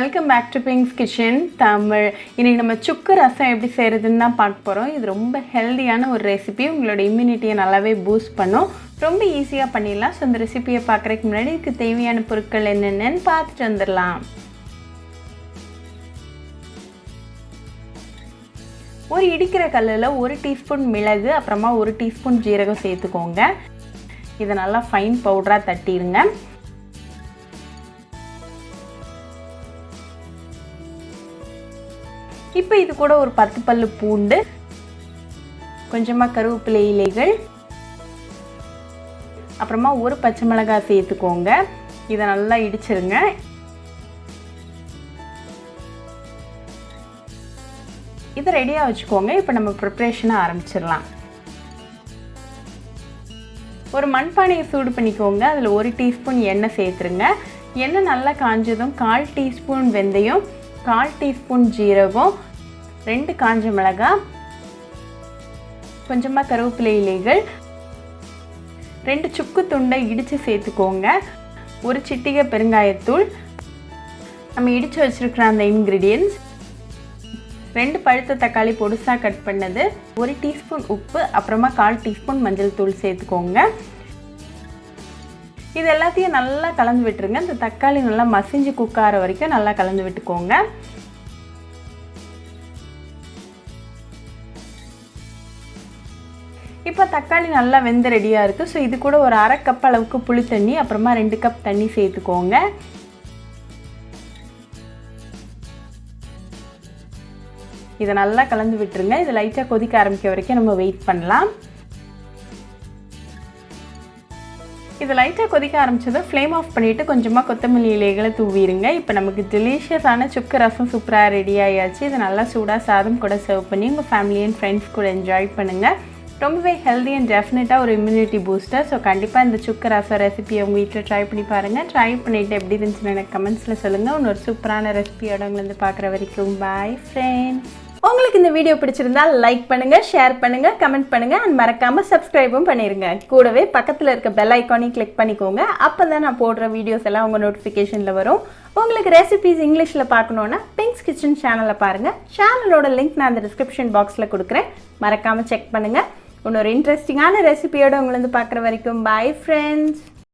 Welcome back to pinks kitchen Tamil. இன்றைக்கி நம்ம சுக்கு ரசம் எப்படி செய்கிறதுன்னு தான் பார்க்க போகிறோம். இது ரொம்ப ஹெல்த்தியான ஒரு ரெசிபி. உங்களோட இம்யூனிட்டியை நல்லாவே பூஸ்ட் பண்ணும். ரொம்ப ஈஸியாக பண்ணிடலாம். ஸோ இந்த ரெசிபியை பார்க்குறதுக்கு முன்னாடி இதுக்கு தேவையான பொருட்கள் என்னென்னு பார்த்துட்டு வந்துடலாம். ஒரு இடிக்கிற கல்லில் 1 டீஸ்பூன் மிளகு, அப்புறமா 1 டீஸ்பூன் ஜீரகம் சேர்த்துக்கோங்க. இதை நல்லா ஃபைன் பவுடராக தட்டிடுங்க. இப்போ இது கூட ஒரு 10 பல்லு பூண்டு, கொஞ்சமாக கருவேப்பிலை இலைகள், அப்புறமா ஒரு பச்சை மிளகாய் சேர்த்துக்கோங்க. இதை நல்லா இடிச்சிருங்க. இதை ரெடியாக வச்சுக்கோங்க. இப்போ நம்ம ப்ரிப்ரேஷனை ஆரம்பிச்சிடலாம். ஒரு மண்பானையை சூடு பண்ணிக்கோங்க. அதில் 1 டீஸ்பூன் எண்ணெய் சேர்த்துருங்க. எண்ணெய் நல்லா காஞ்சதும் 1/4 டீஸ்பூன் வெந்தயம், 1/4 டீஸ்பூன் ஜீரகம், 2 காஞ்ச மிளகாய், கொஞ்சமாக கருவேப்பிலை இலைகள், 2 சுக்கு துண்டை இடித்து சேர்த்துக்கோங்க. 1 சிட்டிகை பெருங்காயத்தூள், நம்ம இடித்து வச்சுருக்கிற அந்த இன்க்ரீடியன்ட்ஸ், 2 பழுத்த தக்காளி பொடுசாக கட் பண்ணது, 1 டீஸ்பூன் உப்பு, அப்புறமா 1/4 டீஸ்பூன் மஞ்சள் தூள் சேர்த்துக்கோங்க. இது எல்லாத்தையும் நல்லா கலந்து விட்டுருங்க. இந்த தக்காளி நல்லா மசிஞ்சு குக்கார வரைக்கும் நல்லா கலந்து விட்டுக்கோங்க. இப்போ தக்காளி நல்லா வெந்து ரெடியாக இருக்குது. ஸோ இது கூட ஒரு 1/2 கப் அளவுக்கு புளி தண்ணி, அப்புறமா 2 கப் தண்ணி சேர்த்துக்கோங்க. இதை நல்லா கலந்து விட்டுருங்க. இது லைட்டாக கொதிக்க ஆரம்பிக்க வரைக்கும் நம்ம வெயிட் பண்ணலாம். இது லைட்டாக கொதிக்க ஆரம்பிச்சதும் ஃப்ளேம் ஆஃப் பண்ணிவிட்டு கொஞ்சமாக கொத்தமல்லி இலைகளை தூவிடுங்க. இப்போ நமக்கு டெலிஷியஸான சுக்கு ரசம் சூப்பராக ரெடி ஆகியாச்சு. இதை நல்லா சூடாக சாதம் கூட சர்வ் பண்ணி உங்கள் ஃபேமிலி அண்ட் ஃப்ரெண்ட்ஸ் கூட என்ஜாய் பண்ணுங்கள். ரொம்பவே ஹெல்தி அண்ட் டெஃபினட்டாக ஒரு இம்யூனிட்டி பூஸ்டர். ஸோ கண்டிப்பாக இந்த சுக்கு ரசம் ரெசிபியை உங்கள் வீட்டில் ட்ரை பண்ணி பாருங்கள். ட்ரை பண்ணிவிட்டு எப்படி இருந்துச்சுன்னு எனக்கு கமெண்ட்ஸில் சொல்லுங்கள். இன்னொரு சூப்பரான ரெசிபியோட உங்களை பார்க்குற வரைக்கும் பாய் ஃப்ரெண்ட்ஸ். உங்களுக்கு இந்த வீடியோ பிடிச்சிருந்தா லைக் பண்ணுங்கள், ஷேர் பண்ணுங்கள், கமெண்ட் பண்ணுங்கள் அண்ட் மறக்காமல் சப்ஸ்கிரைபும் பண்ணிடுங்க. கூடவே பக்கத்தில் இருக்க பெல் ஐக்கானையும் கிளிக் பண்ணிக்கோங்க. அப்போ தான் நான் போடுற வீடியோஸ் எல்லாம் உங்கள் நோட்டிஃபிகேஷனில் வரும். உங்களுக்கு ரெசிபிஸ் இங்கிலீஷில் பார்க்கணுன்னா பிங்க்ஸ் கிச்சன் சேனலை பாருங்கள். சேனலோட லிங்க் நான் அந்த டிஸ்கிரிப்ஷன் பாக்ஸில் கொடுக்குறேன். மறக்காமல் செக் பண்ணுங்கள். இன்னொரு இன்ட்ரெஸ்டிங்கான ரெசிபியோடு உங்களை பார்க்குற வரைக்கும் பாய் ஃப்ரெண்ட்ஸ்.